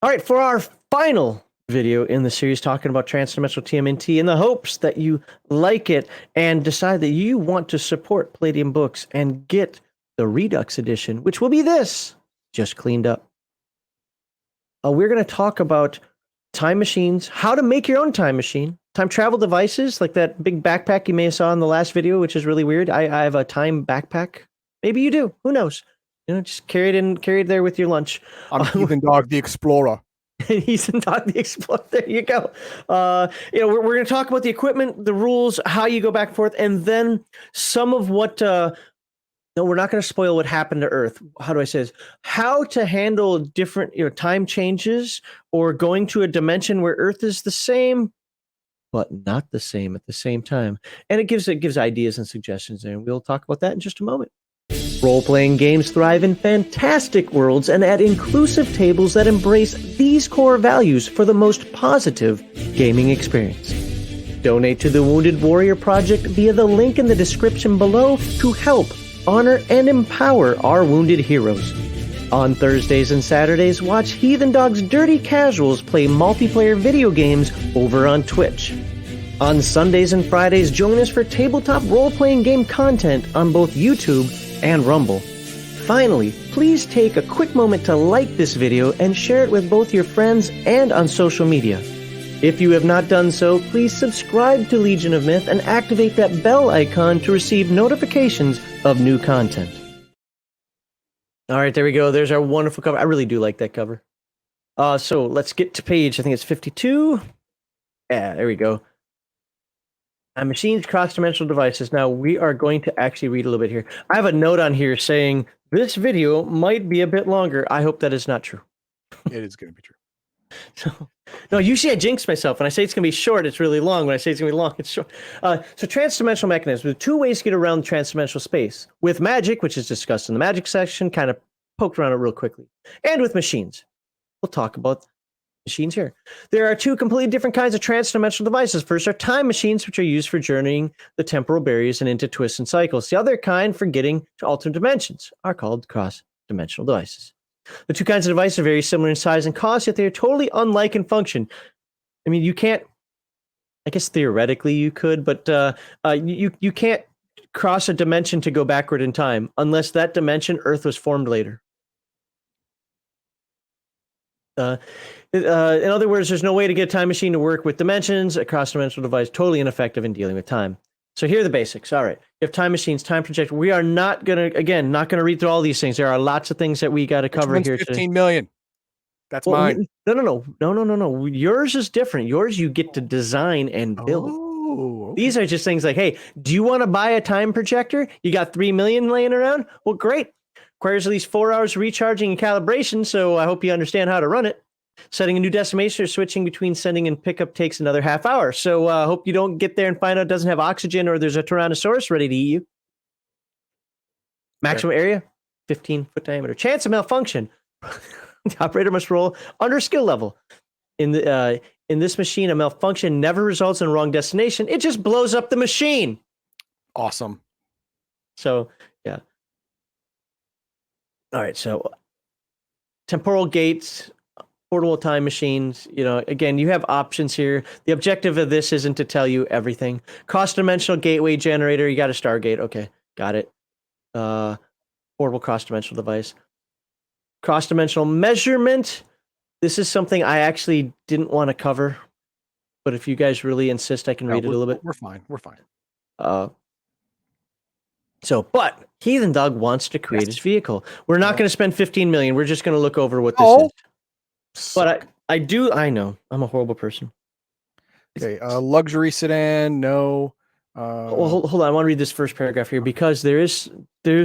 All right, for our final video in the series talking about Transdimensional TMNT in the hopes that you like it and decide that you want to support Palladium Books and get the Redux edition, which will be this, just cleaned up. We're going to talk about time machines, how to make your own time machine, time travel devices, like that big backpack you may have saw in the last video, which is really weird. I have a time backpack. Maybe you do. Who knows? You know, just carry it there with your lunch. I'm Heathen Dog the Explorer. Heathen Dog the Explorer. There you go. We're going to talk about the equipment, the rules, how you go back and forth, and then some of what. No, we're not going to spoil what happened to Earth. How do I say this? How to handle different, time changes or going to a dimension where Earth is the same, but not the same at the same time. And it gives ideas and suggestions, and we'll talk about that in just a moment. Role-playing games thrive in fantastic worlds and at inclusive tables that embrace these core values for the most positive gaming experience. Donate to the Wounded Warrior Project via the link in the description below to help honor and empower our wounded heroes. On Thursdays and Saturdays, watch Heathen Dog's Dirty Casuals play multiplayer video games over on Twitch. On Sundays and Fridays, join us for tabletop role-playing game content on both YouTube and Rumble. Finally, please take a quick moment to like this video and share it with both your friends and on social media. If you have not done so, please subscribe to Legion of Myth and activate that bell icon to receive notifications of new content. All right, there we go. There's our wonderful cover. I really do like that cover. So let's get to page, I think it's 52. Yeah, there we go. Machines, cross-dimensional devices. Now, we are going to actually read a little bit here. I have a note on here saying this video might be a bit longer. I hope that is not true. It is going to be true. So, no, usually I jinx myself. When I say it's going to be short, it's really long. When I say it's going to be long, it's short. So transdimensional mechanisms. There are two ways to get around transdimensional space. With magic, which is discussed in the magic section, kind of poked around it real quickly. And with machines. We'll talk about machines here. There are two completely different kinds of transdimensional devices. First are time machines, which are used for journeying the temporal barriers and into twists and cycles. The other kind for getting to alternate dimensions are called cross-dimensional devices. The two kinds of devices are very similar in size and cost, yet they are totally unlike in function. I mean, you can't, I guess theoretically you could, but you can't cross a dimension to go backward in time unless that dimension, Earth, was formed later. In other words, there's no way to get a time machine to work with dimensions. A cross-dimensional device totally ineffective in dealing with time. So here are the basics. All right. You have time machines, time projector. We are not going to read through all these things. There are lots of things that we got to cover here. 15 million. That's mine. No. Yours is different. Yours, you get to design and build. Oh, okay. These are just things like, hey, do you want to buy a time projector? You got 3 million laying around? Well, great. Requires at least 4 hours of recharging and calibration. So I hope you understand how to run it. Setting a new destination or switching between sending and pickup takes another half hour. So hope you don't get there and find out it doesn't have oxygen or there's a Tyrannosaurus ready to eat you. Maximum area, 15-foot diameter. Chance of malfunction. The operator must roll under skill level. In this machine, a malfunction never results in a wrong destination. It just blows up the machine. Awesome. So, yeah. All right, so temporal gates, portable time machines, again, you have options here. The objective of this isn't to tell you everything. Cross-dimensional gateway generator, you got a Stargate. Okay, got it. Portable cross-dimensional device. Cross-dimensional measurement. This is something I actually didn't want to cover, but if you guys really insist, I can read it a little bit. We're fine. But Heathen Dog wants to create his vehicle. We're not going to spend 15 million. We're just going to look over what this is. But I know. I'm a horrible person. Okay, luxury sedan, no. Well, hold on. I want to read this first paragraph here because there is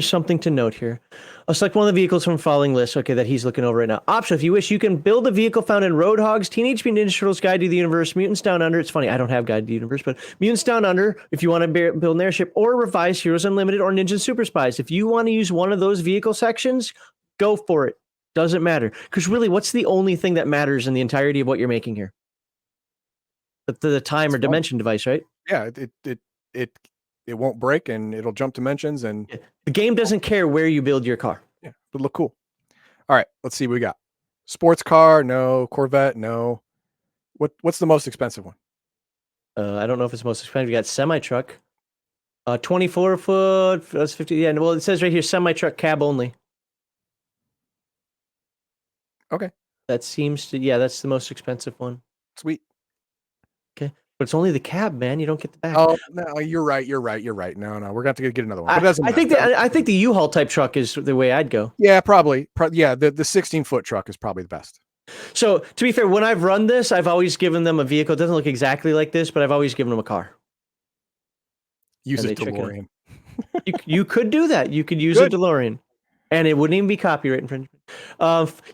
something to note here. I'll select one of the vehicles from the following list, that he's looking over right now. Option, if you wish, you can build a vehicle found in Roadhog's Teenage Mutant Ninja Turtles Guide to the Universe, Mutants Down Under. It's funny, I don't have Guide to the Universe, but Mutants Down Under, if you want to build an airship, or revise Heroes Unlimited or Ninja Super Spies. If you want to use one of those vehicle sections, go for it. Doesn't matter. Because really, what's the only thing that matters in the entirety of what you're making here? The time or dimension device, right? Yeah, it won't break and it'll jump dimensions and the game doesn't care where you build your car. Yeah, it'll look cool. All right, let's see what we got. Sports car, no. Corvette, no. What's the most expensive one? I don't know if it's most expensive. You got semi truck. 24 foot. That's 50. Yeah. Well, it says right here semi truck cab only. Okay, That seems to. Yeah, that's the most expensive one. sweet. Okay, but it's only the cab, man. You don't get the back. Oh no, you're right. No, we're gonna have to get another one. But it doesn't I think matter. I think the U-Haul type truck is the way I'd go. Yeah, probably. Yeah, the 16-foot truck is probably the best. So to be fair, when I've run this, I've always given them a vehicle. It doesn't look exactly like this, but I've always given them a car. Use And a they trick it out. DeLorean. You could do that. You could use a DeLorean, and it wouldn't even be copyright infringement.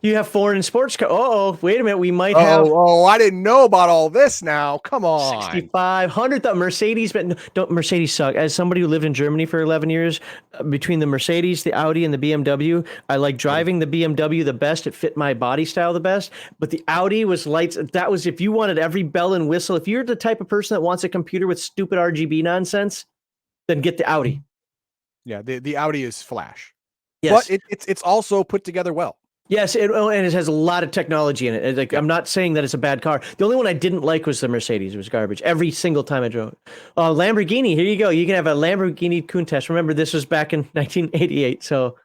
You have foreign and sports car. Oh, wait a minute. We might have Oh, I didn't know about all this now. Come on. 6,500. Mercedes, but don't Mercedes suck. As somebody who lived in Germany for 11 years, between the Mercedes, the Audi, and the BMW, I like driving the BMW the best. It fit my body style the best. But the Audi was lights. That was if you wanted every bell and whistle. If you're the type of person that wants a computer with stupid RGB nonsense, then get the Audi. Yeah, the Audi is flash. Yes. But it's also put together well. Yes, and it has a lot of technology in it. Yeah. I'm not saying that it's a bad car. The only one I didn't like was the Mercedes. It was garbage every single time I drove it. Lamborghini, here you go. You can have a Lamborghini Countach. Remember, this was back in 1988. So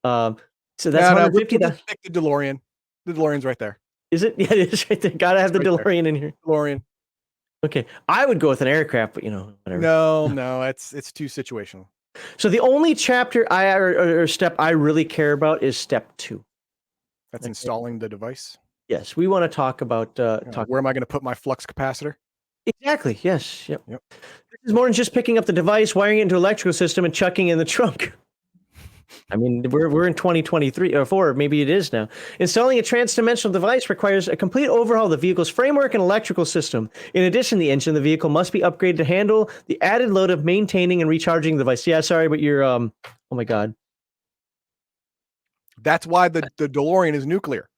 that's No, 150. we'll pick the DeLorean. The DeLorean's right there. Is it? Yeah, it is right there. Gotta have the DeLorean in here. DeLorean. Okay, I would go with an aircraft, but whatever. No, it's too situational. So the only chapter or step I really care about is step 2. That's installing the device. Yes, we want to talk about where am I going to put my flux capacitor? Exactly. Yes. Yep. This is more than just picking up the device, wiring it into an electrical system, and chucking it in the trunk. I mean, we're in 2023 or 4, maybe it is now. Installing a transdimensional device requires a complete overhaul of the vehicle's framework and electrical system. In addition, the engine of the vehicle must be upgraded to handle the added load of maintaining and recharging the device. Yeah, sorry, but you're oh my god. That's why the DeLorean is nuclear.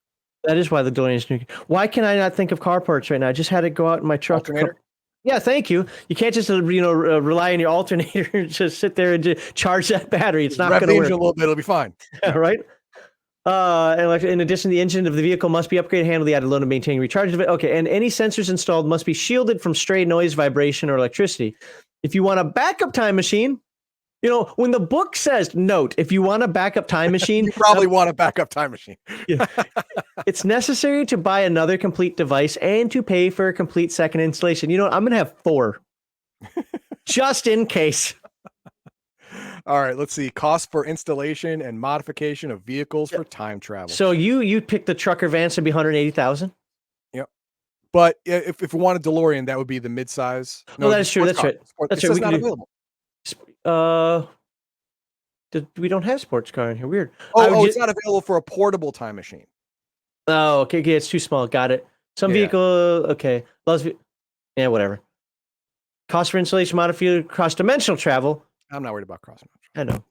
That is why the DeLorean is nuclear. Why can I not think of car parts right now? I just had it go out in my truck. Alternator? Yeah, thank you. You can't just rely on your alternator and just sit there and just charge that battery. It's not going to work. A little bit, it'll be fine. Right? And in addition, the engine of the vehicle must be upgraded to handle the added load of maintaining recharge of it. Okay, and any sensors installed must be shielded from stray noise, vibration, or electricity. If you want a backup time machine, when the book says, note, if you want a backup time machine, you probably want a backup time machine. Yeah. It's necessary to buy another complete device and to pay for a complete second installation. I'm going to have 4 just in case. All right, let's see. Cost for installation and modification of vehicles for time travel. So you picked the trucker van, so it'd be 180,000. Yep. But if we want a DeLorean, that would be the midsize. No, that is true. That's right. That's right. It's not available. We don't have sports car in here. Weird. It's not available for a portable time machine. Oh, okay. It's too small. Got it. Some vehicle. Okay. Yeah, whatever. Cost for installation, modified cross-dimensional travel. I'm not worried about cross-dimensional.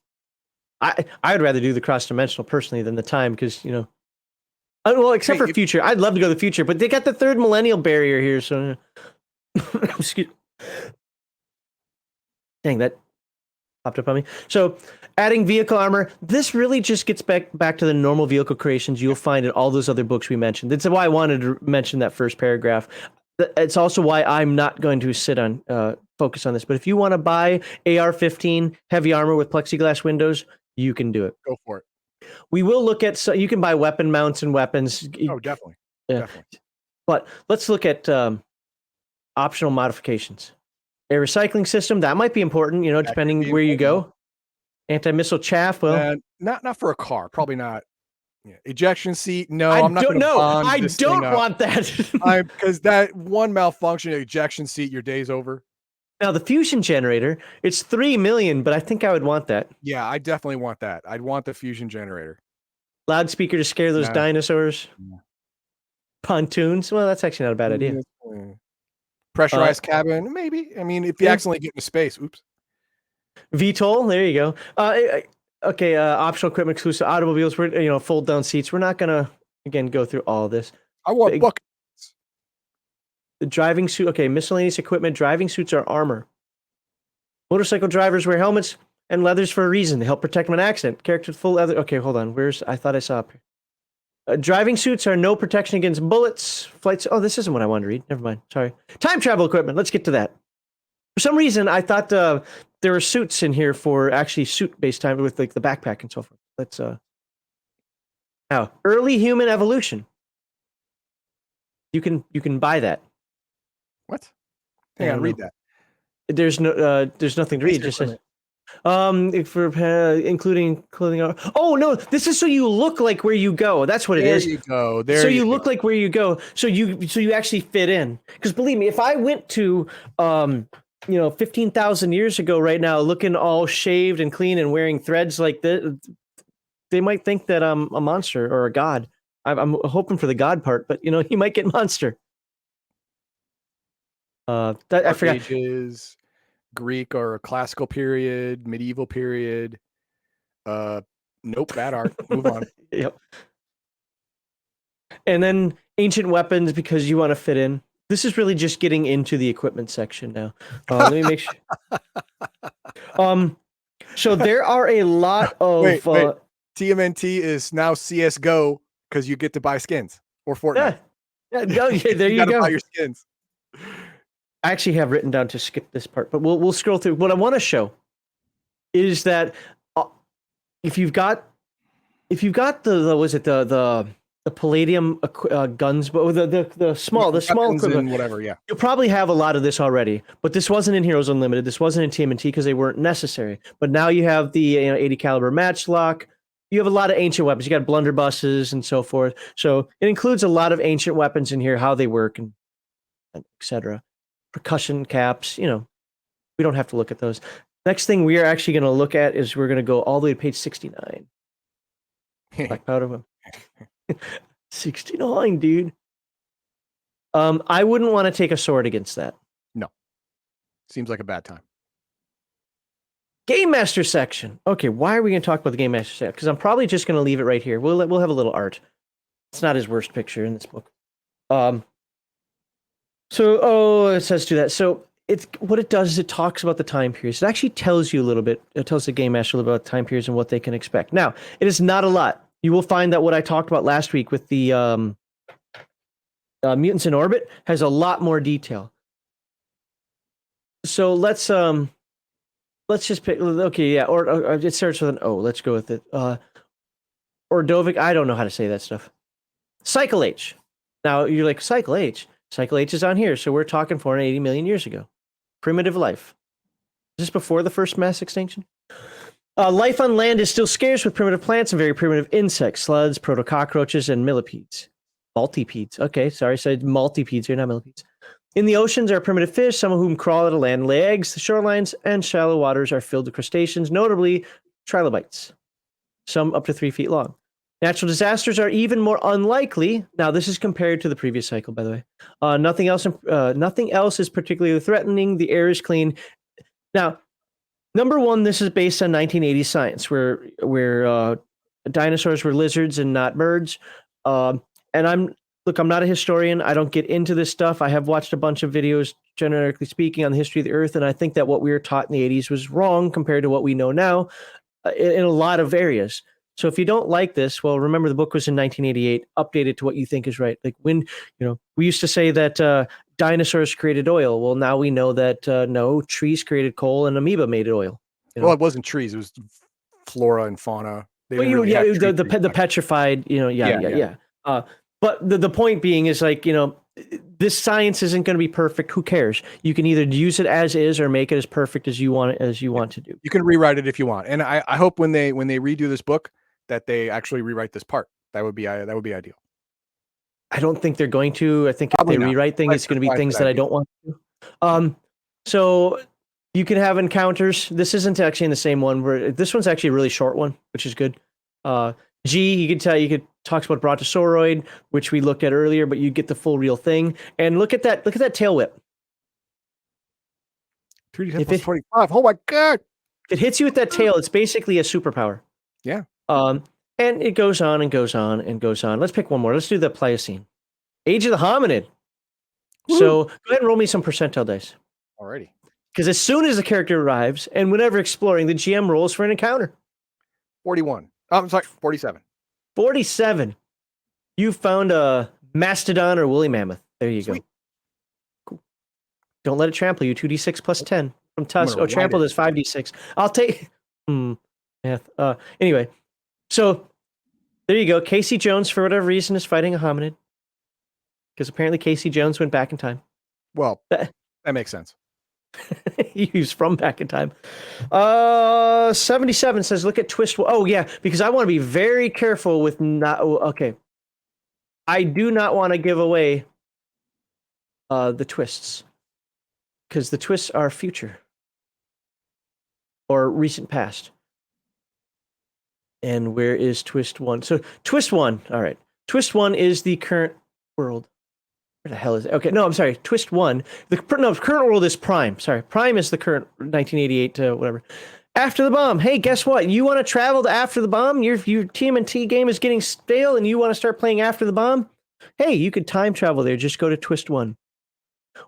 I know. I would rather do the cross-dimensional personally than the time because well, except for future. I'd love to go to the future, but they got the third millennial barrier here. So, excuse. Dang, that popped up on me. So, adding vehicle armor. This really just gets back to the normal vehicle creations you'll find in all those other books we mentioned. That's why I wanted to mention that first paragraph. It's also why I'm not going to focus on this. But if you want to buy AR-15 heavy armor with plexiglass windows, you can do it. Go for it. We will look at. So you can buy weapon mounts and weapons. Oh, definitely. Yeah. Definitely. But let's look at optional modifications. A recycling system that might be important. Depending where you go. Anti-missile chaff. Well, not for a car. Probably not. Yeah. Ejection seat. No, I'm not going to bond I this don't thing want that. Because that one malfunction ejection seat, your day's over. Now the fusion generator, it's $3 million, but I think I would want that. Yeah, I definitely want that. I'd want the fusion generator. Loudspeaker to scare those dinosaurs. Yeah. Pontoons. Well, that's actually not a bad idea. Pressurized cabin, maybe. I mean, if you accidentally get into space, oops. VTOL, there you go. Okay, optional equipment exclusive automobiles. We're fold down seats. We're not gonna again go through all of this. I want buckets. The driving suit. Okay, miscellaneous equipment. Driving suits are armor. Motorcycle drivers wear helmets and leathers for a reason. They help protect them in an accident. Character full leather. Okay, hold on. I thought I saw. Driving suits are no protection against bullets. Flights. Oh, this isn't what I wanted to read. Never mind. Sorry. Time travel equipment. Let's get to that. For some reason, I thought there were suits in here for actually suit-based time with like the backpack and so forth. Let's now early human evolution. You can buy that. What? Hang on, read that. There's nothing to read. Just says for including clothing. Oh no, this is so you look like where you go. That's what it is. There you go. There so you look like where you go. So you actually fit in. Because believe me, if I went to 15,000 years ago right now, looking all shaved and clean and wearing threads like this, they might think that I'm a monster or a god. I'm hoping for the god part, but you might get monster. I forgot. Ages, Greek or classical period, medieval period. Nope, bad art. Move on. Yep. And then ancient weapons because you want to fit in. This is really just getting into the equipment section now. Let me make sure. So there are a lot of wait. TMNT is now CS:GO because you get to buy skins or Fortnite. Yeah, there you go. Buy your skins. I actually have written down to skip this part, but we'll scroll through. What I want to show is that if you've got the Palladium guns, but the small equipment, whatever, yeah, you'll probably have a lot of this already. But this wasn't in Heroes Unlimited. This wasn't in TMNT because they weren't necessary. But now you have the 80 caliber matchlock. You have a lot of ancient weapons. You got blunderbusses and so forth. So it includes a lot of ancient weapons in here, how they work, and etc. Percussion caps. We don't have to look at those. Next thing we are actually going to look at is we're going to go all the way to page 69. Black powder. 69, dude. I wouldn't want to take a sword against that. No. Seems like a bad time. Game Master section. Okay, why are we going to talk about the Game Master section? Because I'm probably just going to leave it right here. We'll have a little art. It's not his worst picture in this book. It says do that. So what it does is it talks about the time periods. It actually tells you a little bit. It tells the Game Master a little bit about time periods and what they can expect. Now, it is not a lot. You will find that what I talked about last week with the mutants in orbit has a lot more detail. So let's just pick. Okay, yeah. Or it starts with an O. Let's go with it. Ordovic. I don't know how to say that stuff. Cycle H. Now you're like Cycle H. Cycle H is on here, so we're talking 480 million years ago. Primitive life. Is this before the first mass extinction? Life on land is still scarce with primitive plants and very primitive insects, slugs, proto-cockroaches, and millipedes. Multipedes. Okay, sorry, I said multipedes here, not millipedes. In the oceans are primitive fish, some of whom crawl out of land and lay eggs. The shorelines and shallow waters are filled with crustaceans, notably trilobites, some up to 3 feet long. Natural disasters are even more unlikely. Now, this is compared to the previous cycle, by the way. Nothing else is particularly threatening. The air is clean. Now, number one, this is based on 1980s science, where dinosaurs were lizards and not birds. And I'm not a historian. I don't get into this stuff. I have watched a bunch of videos, generically speaking, on the history of the Earth, and I think that what we were taught in the 80s was wrong compared to what we know now in a lot of areas. So if you don't like this, well, remember the book was in 1988, updated to what you think is right. Like when, we used to say that dinosaurs created oil. Well, now we know that no, trees created coal and amoeba made oil. Well, it wasn't trees; it was flora and fauna. The petrified, yeah. But the point being is like, this science isn't going to be perfect. Who cares? You can either use it as is or make it as perfect as you want to do. You can rewrite it if you want. And I hope when they redo this book that they actually rewrite this part. That would be ideal. I don't think they're going to. I think if they rewrite things, it's going to be things that I don't want to. So you can have encounters. This isn't actually in the same one. This one's actually a really short one, which is good. G, you could talks about brontosauroid, which we looked at earlier, but you get the full real thing. And look at that tail whip. 3D 10 + 25. Oh my god! If it hits you with that tail, it's basically a superpower. Yeah. And it goes on and goes on and goes on. Let's pick one more. Let's do the Pliocene. Age of the Hominid. Woo. So go ahead and roll me some percentile dice. Alrighty. Because as soon as the character arrives, and whenever exploring, the GM rolls for an encounter. 41. I'm sorry, 47. 47. You found a mastodon or woolly mammoth. There you Sweet. go. Cool. Don't let it trample you. 2d6 plus 10 from tusk. gonna Oh, ride trample it. is 5d6. I'll take. Math. Anyway, so there you go. Casey Jones, for whatever reason, is fighting a hominid because apparently Casey Jones went back in time. Well, that makes sense. He's from back in time. 77 says, look at twist. Oh, yeah, because I want to be very careful with not. Okay. I do not want to give away the twists because the twists are future or recent past. And where is twist 1? So twist 1. All right. Twist 1 is the current world. Where the hell is it? Okay, no, I'm sorry. Twist 1. The current world is Prime. Sorry, Prime is the current 1988 to whatever. After the bomb. Hey, guess what? You want to travel to After the Bomb? Your TMNT game is getting stale, and you want to start playing After the Bomb? Hey, you could time travel there. Just go to Twist 1.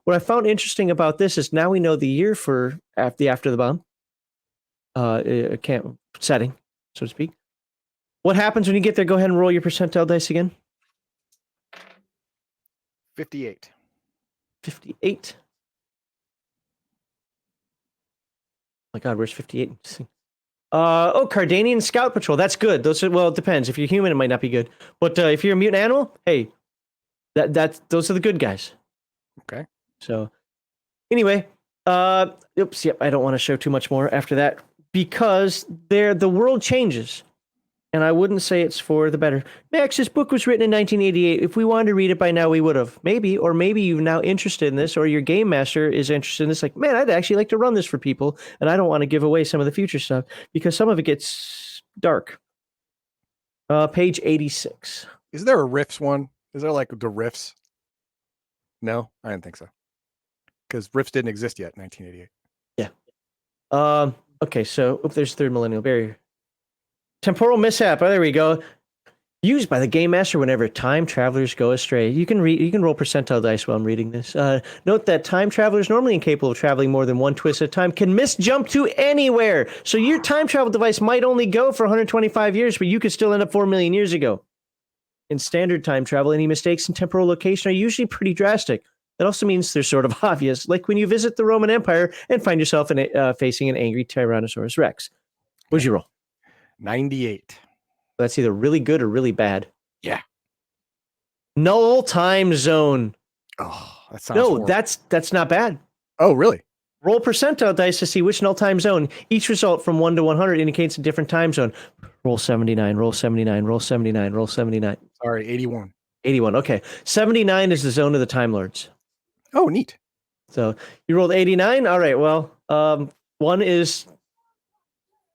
What I found interesting about this is now we know the year for After the Bomb. Setting, so to speak. What happens when you get there? Go ahead and roll your percentile dice again. 58. 58. My God, where's 58? Cardanian Scout Patrol. That's good. Those are, well, it depends. If you're human, it might not be good. But if you're a mutant animal, hey, those are the good guys. Okay. So, anyway, I don't want to show too much more after that because the world changes. And I wouldn't say it's for the better. Max, this book was written in 1988. If we wanted to read it by now, we would have. Maybe you're now interested in this, or your game master is interested in this. Like, man, I'd actually like to run this for people, and I don't want to give away some of the future stuff because some of it gets dark. Page 86. Is there a Riffs one? Is there like the Riffs? No, I didn't think so. Because Riffs didn't exist yet in 1988. Yeah. Okay, so there's third millennial barrier. Temporal mishap. Oh, there we go. Used by the game master whenever time travelers go astray. You can roll percentile dice while I'm reading this. Note that time travelers normally incapable of traveling more than one twist at a time can misjump to anywhere. So your time travel device might only go for 125 years, but you could still end up 4 million years ago. In standard time travel, any mistakes in temporal location are usually pretty drastic. That also means they're sort of obvious, like when you visit the Roman Empire and find yourself facing an angry Tyrannosaurus Rex. What'd you roll? 98. That's either really good or really bad. Yeah. Null time zone. Oh, that sounds No, horrible. that's not bad. Oh, really? Roll percentile dice to see which null time zone. Each result from 1 to 100 indicates a different time zone. Roll 79, roll 79, roll 79, roll 79. Sorry, 81. 81, okay. 79 is the zone of the Time Lords. Oh, neat. So you rolled 89? All right, well, 1 is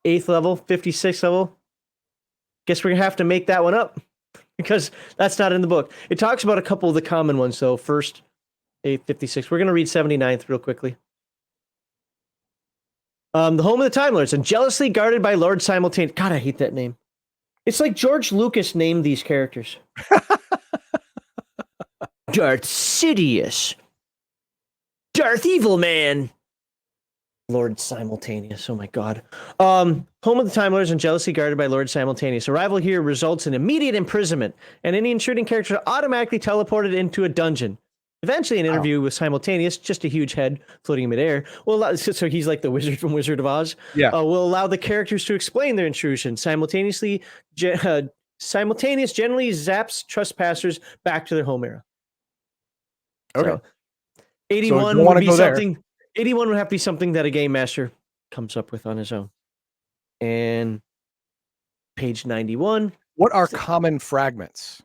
8th level, 56th level. Guess we're going to have to make that one up because that's not in the book. It talks about a couple of the common ones, though. First, 856. We're going to read 79th real quickly. The home of the Time Lords and jealously guarded by Lord Simultaneous. God, I hate that name. It's like George Lucas named these characters. Darth Sidious. Darth Evil Man. Lord Simultaneous. Oh my God. Home of the Time Lords and jealously guarded by Lord Simultaneous. Arrival here results in immediate imprisonment, and any intruding character automatically teleported into a dungeon. Eventually, an interview with Simultaneous, just a huge head floating in midair, so he's like the wizard from Wizard of Oz. Yeah. Will allow the characters to explain their intrusion. Simultaneous generally zaps trespassers back to their home era. Okay. So, 81 so would be something. 81 would have to be something that a game master comes up with on his own. And page 91. What are common fragments?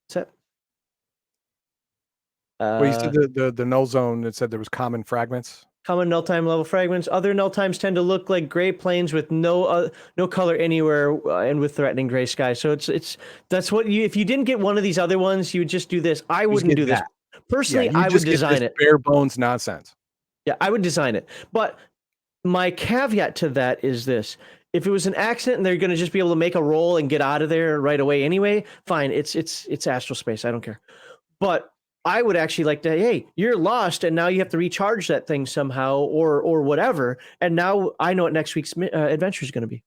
What's that? Well, you said the null zone that said there was common fragments. Common null time level fragments. Other null times tend to look like gray plains with no color anywhere and with threatening gray sky. So that's what if you didn't get one of these other ones, you would just do this. I wouldn't do this. Personally, I would design it. Bare bones nonsense. Yeah, I would design it. But my caveat to that is this. If it was an accident and they're going to just be able to make a roll and get out of there right away anyway, fine. It's astral space. I don't care. But I would actually like to, hey, you're lost and now you have to recharge that thing somehow or whatever. And now I know what next week's adventure is going to be.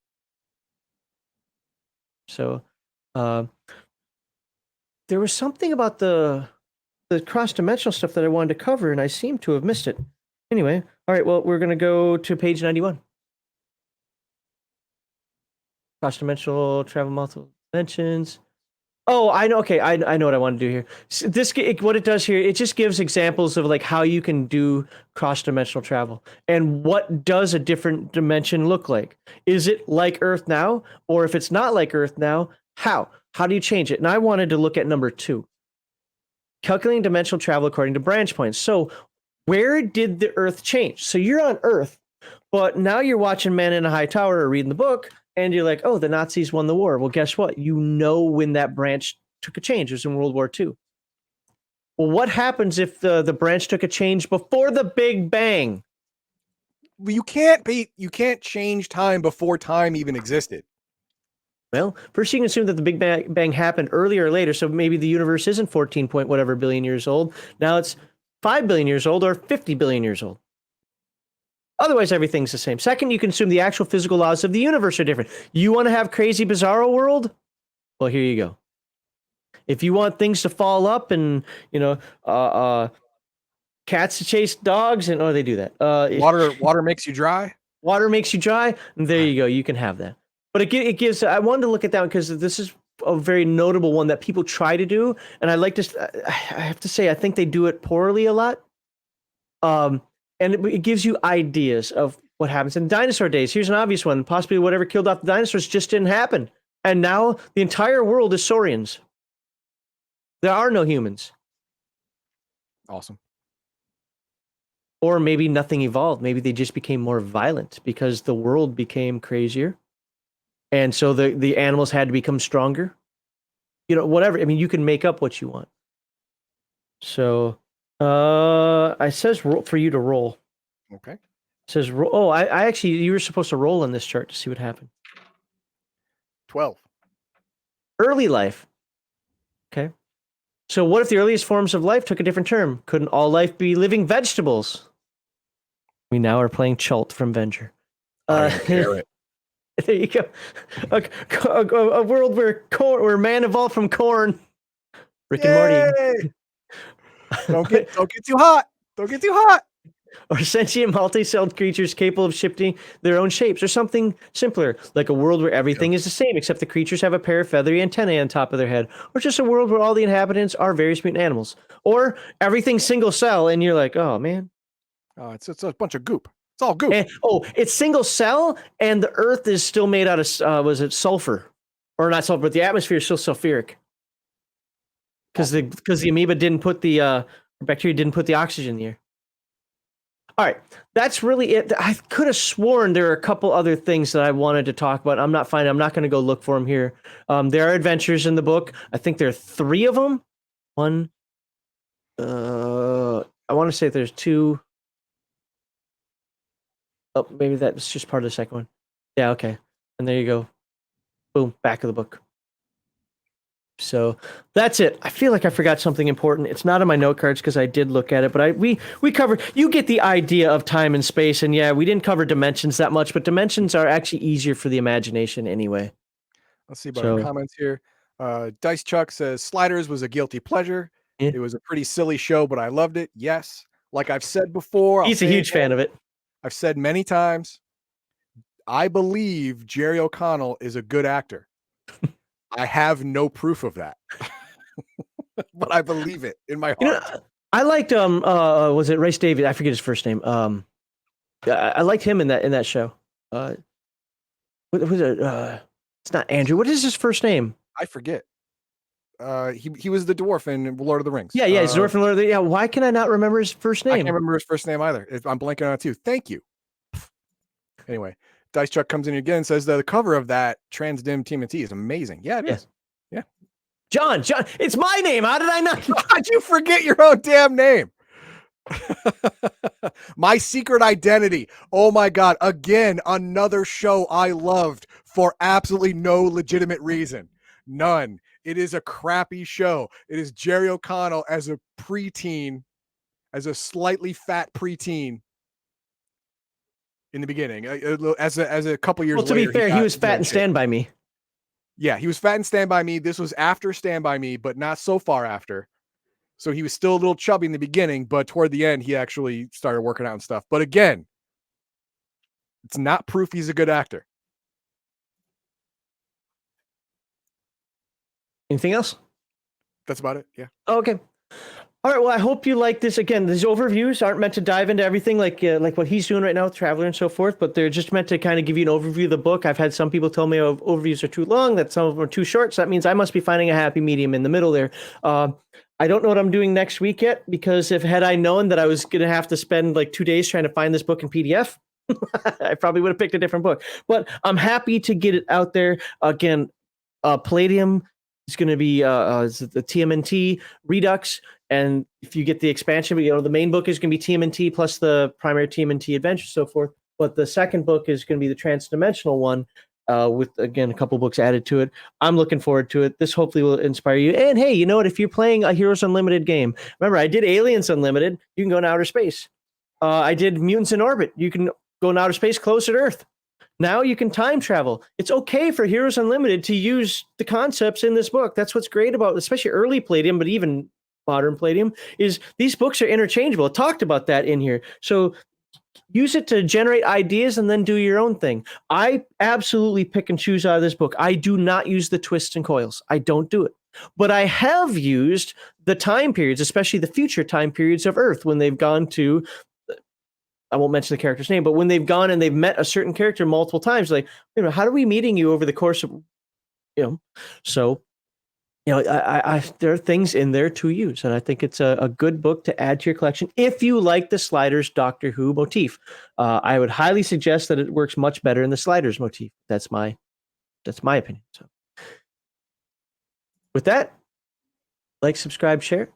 So there was something about the cross-dimensional stuff that I wanted to cover, and I seem to have missed it. Anyway, all right. Well, we're gonna go to page 91. Cross-dimensional travel multiple dimensions. Oh, I know. Okay, I know what I want to do here. What it does here, it just gives examples of like how you can do cross-dimensional travel and what does a different dimension look like. Is it like Earth now, or if it's not like Earth now, how? How do you change it? And I wanted to look at number 2, calculating dimensional travel according to branch points. So, where did the Earth change? So you're on Earth, but now you're watching Man in a High Tower or reading the book, and you're like, oh, the Nazis won the war. Well, guess what? You know when that branch took a change. It was in World War II. Well, what happens if the branch took a change before the Big Bang? You can't change time before time even existed. Well, first you can assume that the Big Bang happened earlier or later, so maybe the universe isn't 14 point whatever billion years old. Now it's 5 billion years old or 50 billion years old. Otherwise, everything's the same. Second, you can assume the actual physical laws of the universe are different. You want to have crazy, bizarro world? Well, here you go. If you want things to fall up and, cats to chase dogs, and they do that. Water makes you dry. Water makes you dry. And there you go. You can have that. But it gives. I wanted to look at that one because this is a very notable one that people try to do, and I like to. I have to say, I think they do it poorly a lot. And it gives you ideas of what happens in dinosaur days. Here's an obvious one. Possibly whatever killed off the dinosaurs just didn't happen. And now the entire world is saurians. There are no humans. Awesome. Or maybe nothing evolved. Maybe they just became more violent because the world became crazier. And so the animals had to become stronger. Whatever. I mean, you can make up what you want. So, it says for you to roll. Okay. It says roll. Oh, I actually, you were supposed to roll on this chart to see what happened. 12. Early life. Okay. So what if the earliest forms of life took a different term? Couldn't all life be living vegetables? We now are playing Chult from Venger. Carrot. There you go. A world where man evolved from corn. Rick and Morty. Don't get too hot. Don't get too hot. Or sentient multi-celled creatures capable of shifting their own shapes, or something simpler, like a world where everything is the same except the creatures have a pair of feathery antennae on top of their head, or just a world where all the inhabitants are various mutant animals, or everything's single cell, and you're like, oh man, it's a bunch of goop. It's all goop. It's single cell, and the Earth is still made out of was it sulfur, or not sulfur, but the atmosphere is still sulfuric because the amoeba didn't put the bacteria didn't put the oxygen in the air. All right, that's really it. I could have sworn there are a couple other things that I wanted to talk about. I'm not finding. I'm not going to go look for them here. There are adventures in the book. I think there are 3 of them. One, I want to say there's 2. Oh, maybe that's just part of the second one. Yeah, okay. And there you go. Boom, back of the book. So that's it. I feel like I forgot something important. It's not on my note cards because I did look at it, but we covered. You get the idea of time and space, and yeah, we didn't cover dimensions that much, but dimensions are actually easier for the imagination anyway. Let's see about our comments here. Dice Chuck says Sliders was a guilty pleasure. Yeah. It was a pretty silly show, but I loved it. Yes, like I've said before, he's a huge fan of it. I've said many times. I believe Jerry O'Connell is a good actor. I have no proof of that, but I believe it in my heart. I liked was it Race Davies? I forget his first name. I liked him in that show. What was it? It's not Andrew. What is his first name? I forget. He was the dwarf in Lord of the Rings. Yeah, he's dwarf in Lord of the. Yeah, why can I not remember his first name? I can't remember his first name either. I'm blanking on it too. Thank you. Anyway, Dice Chuck comes in again and says the cover of that Transdim TMNT is amazing. Yeah, it is. Yeah. John, it's my name. How did I not? How'd you forget your own damn name? My secret identity. Oh my God. Again, another show I loved for absolutely no legitimate reason. None. It is a crappy show. It is Jerry O'Connell as a preteen, as a slightly fat preteen in the beginning. As a couple years later. Well, to be fair, he was fat in Stand By Me. Yeah, he was fat in Stand By Me. This was after Stand By Me, but not so far after. So he was still a little chubby in the beginning, but toward the end, he actually started working out and stuff. But again, it's not proof he's a good actor. Anything else? That's about it. Yeah. Okay. All right. Well, I hope you like this. Again, these overviews aren't meant to dive into everything like what he's doing right now with Traveler and so forth, but they're just meant to kind of give you an overview of the book. I've had some people tell me overviews are too long, that some of them are too short. So that means I must be finding a happy medium in the middle there. I don't know what I'm doing next week yet, because had I known that I was going to have to spend like 2 days trying to find this book in PDF, I probably would have picked a different book. But I'm happy to get it out there. Again, Palladium is going to be the TMNT Redux. And if you get the expansion, the main book is going to be TMNT plus the primary TMNT adventure, so forth. But the second book is going to be the Transdimensional one, with, again, a couple books added to it. I'm looking forward to it. This hopefully will inspire you. And hey, you know what? If you're playing a Heroes Unlimited game, remember, I did Aliens Unlimited. You can go in outer space. I did Mutants in Orbit. You can go in outer space closer to Earth. Now you can time travel. It's okay for Heroes Unlimited to use the concepts in this book. That's what's great about, especially early Palladium, but even modern Palladium, is these books are interchangeable. It talked about that in here. So use it to generate ideas and then do your own thing. I absolutely pick and choose out of this book. I do not use the twists and coils. I don't do it. But I have used the time periods, especially the future time periods of Earth, when they've gone to, I won't mention the character's name, but when they've gone and they've met a certain character multiple times, like, how are we meeting you over the course of, so, I there are things in there to use, and I think it's a good book to add to your collection if you like the Sliders Doctor Who motif. I would highly suggest that it works much better in the Sliders motif. That's my opinion. So, with that, like, subscribe, share,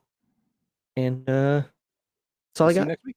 and that's all I got. See you next week.